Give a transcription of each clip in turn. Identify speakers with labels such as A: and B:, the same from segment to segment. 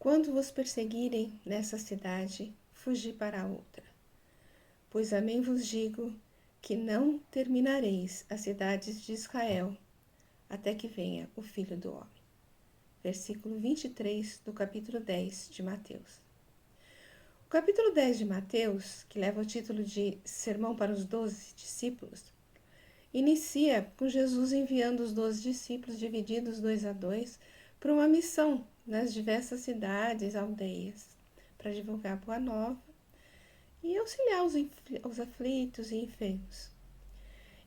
A: Quando vos perseguirem nessa cidade, fugi para outra. Pois amém vos digo que não terminareis as cidades de Israel até que venha o Filho do Homem. Versículo 23 do capítulo 10 de Mateus. O capítulo 10 de Mateus, que leva o título de Sermão para os 12 discípulos, inicia com Jesus enviando os 12 discípulos, divididos 2 a 2, para uma missão nas diversas cidades, aldeias, para divulgar a boa nova e auxiliar os aflitos e enfermos.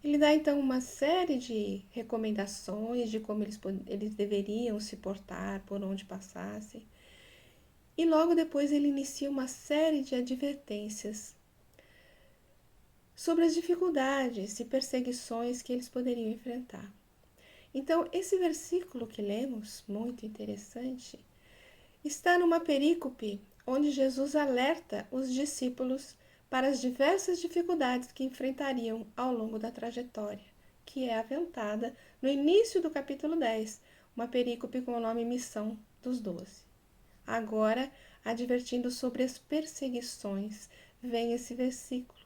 A: Ele dá então uma série de recomendações de como eles deveriam se portar por onde passassem. E logo depois ele inicia uma série de advertências sobre as dificuldades e perseguições que eles poderiam enfrentar. Então, esse versículo que lemos, muito interessante, está numa perícope onde Jesus alerta os discípulos para as diversas dificuldades que enfrentariam ao longo da trajetória, que é aventada no início do capítulo 10, uma perícope com o nome Missão dos 12. Agora, advertindo sobre as perseguições, vem esse versículo,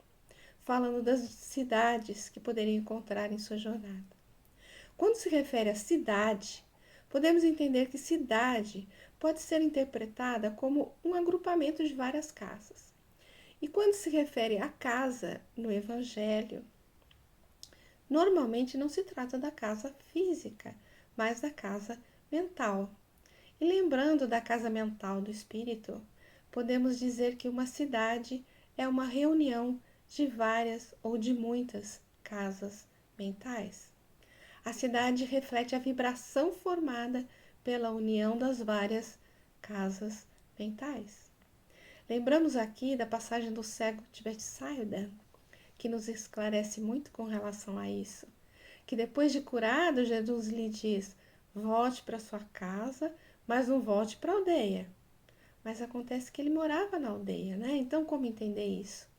A: falando das cidades que poderiam encontrar em sua jornada. Quando se refere a cidade, podemos entender que cidade pode ser interpretada como um agrupamento de várias casas. E quando se refere à casa no Evangelho, normalmente não se trata da casa física, mas da casa mental. E lembrando da casa mental do espírito, podemos dizer que uma cidade é uma reunião de várias ou de muitas casas mentais. A cidade reflete a vibração formada pela união das várias casas mentais. Lembramos aqui da passagem do cego de Betsaida, que nos esclarece muito com relação a isso. Que depois de curado, Jesus lhe diz: volte para sua casa, mas não volte para a aldeia. Mas acontece que ele morava na aldeia, né? Então, como entender isso?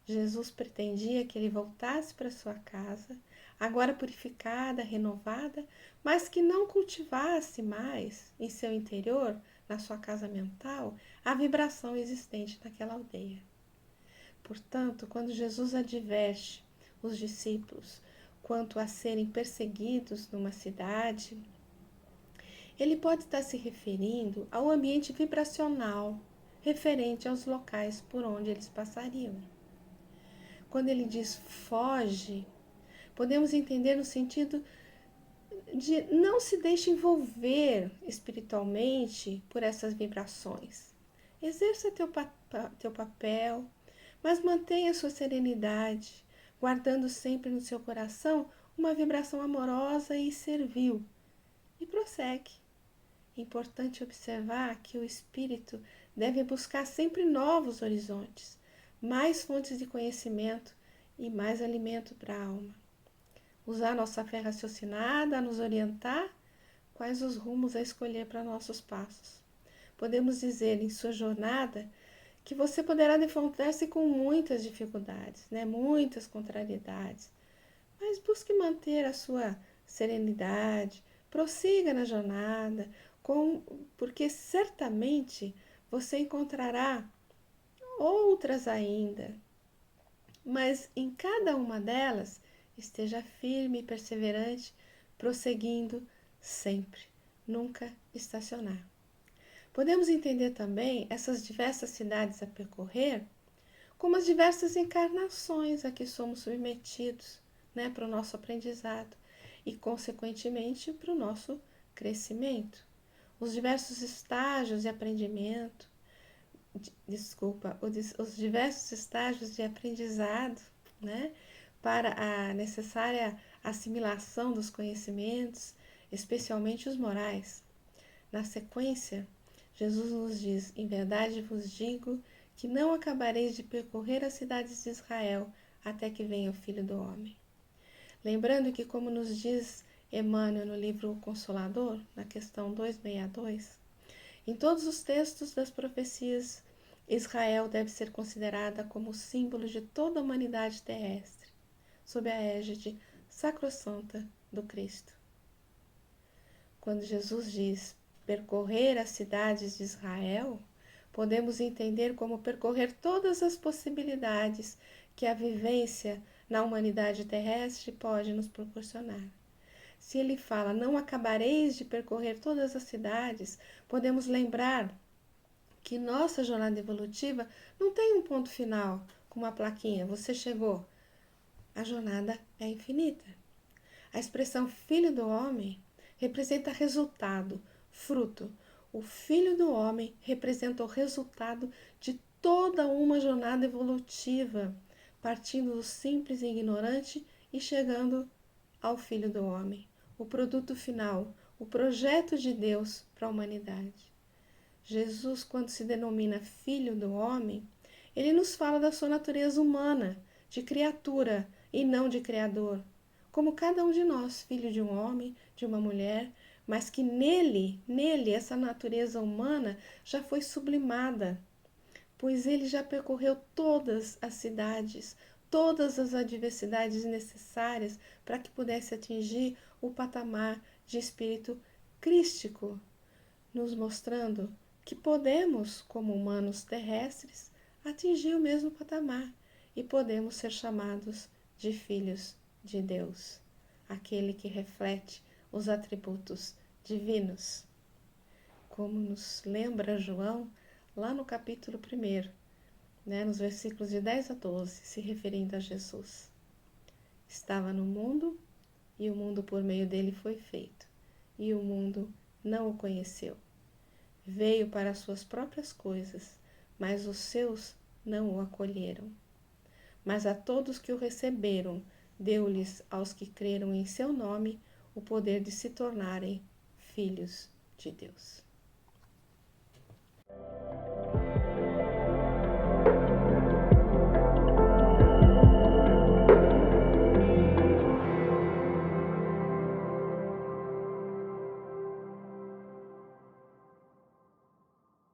A: Jesus pretendia que ele voltasse para sua casa, agora purificada, renovada, mas que não cultivasse mais em seu interior, na sua casa mental, a vibração existente naquela aldeia. Portanto, quando Jesus adverte os discípulos quanto a serem perseguidos numa cidade, ele pode estar se referindo ao ambiente vibracional referente aos locais por onde eles passariam. Quando ele diz foge, podemos entender no sentido de não se deixe envolver espiritualmente por essas vibrações. Exerça teu papel, mas mantenha sua serenidade, guardando sempre no seu coração uma vibração amorosa e servil. E prossegue. É importante observar que o espírito deve buscar sempre novos horizontes, mais fontes de conhecimento e mais alimento para a alma. Usar nossa fé raciocinada a nos orientar quais os rumos a escolher para nossos passos. Podemos dizer em sua jornada que você poderá defrontar-se com muitas dificuldades, muitas contrariedades, mas busque manter a sua serenidade, prossiga na jornada, porque certamente você encontrará outras ainda, mas em cada uma delas esteja firme e perseverante, prosseguindo sempre, nunca estacionar. Podemos entender também essas diversas cidades a percorrer como as diversas encarnações a que somos submetidos, para o nosso aprendizado e, consequentemente, para o nosso crescimento. Os diversos estágios de aprendimento, os diversos estágios de aprendizado, para a necessária assimilação dos conhecimentos, especialmente os morais. Na sequência, Jesus nos diz: em verdade vos digo que não acabareis de percorrer as cidades de Israel até que venha o Filho do Homem. Lembrando que, como nos diz Emmanuel no livro O Consolador, na questão 262, em todos os textos das profecias, Israel deve ser considerada como símbolo de toda a humanidade terrestre, sob a égide sacrossanta do Cristo. Quando Jesus diz: percorrer as cidades de Israel, podemos entender como percorrer todas as possibilidades que a vivência na humanidade terrestre pode nos proporcionar. Se ele fala, não acabareis de percorrer todas as cidades, podemos lembrar que nossa jornada evolutiva não tem um ponto final com uma plaquinha, você chegou. A jornada é infinita. A expressão filho do homem representa resultado, fruto. O filho do homem representa o resultado de toda uma jornada evolutiva, partindo do simples e ignorante e chegando ao filho do homem, o produto final, o projeto de Deus para a humanidade. Jesus, quando se denomina filho do homem, ele nos fala da sua natureza humana, de criatura e não de criador, como cada um de nós, filho de um homem, de uma mulher, mas que nele, essa natureza humana já foi sublimada, pois ele já percorreu todas as cidades, todas as adversidades necessárias para que pudesse atingir o patamar de espírito crístico, nos mostrando que podemos, como humanos terrestres, atingir o mesmo patamar e podemos ser chamados de filhos de Deus, aquele que reflete os atributos divinos. Como nos lembra João, lá no capítulo 1, nos versículos de 10 a 12, se referindo a Jesus. Estava no mundo, e o mundo por meio dele foi feito, e o mundo não o conheceu. Veio para as suas próprias coisas, mas os seus não o acolheram. Mas a todos que o receberam, deu-lhes aos que creram em seu nome o poder de se tornarem filhos de Deus.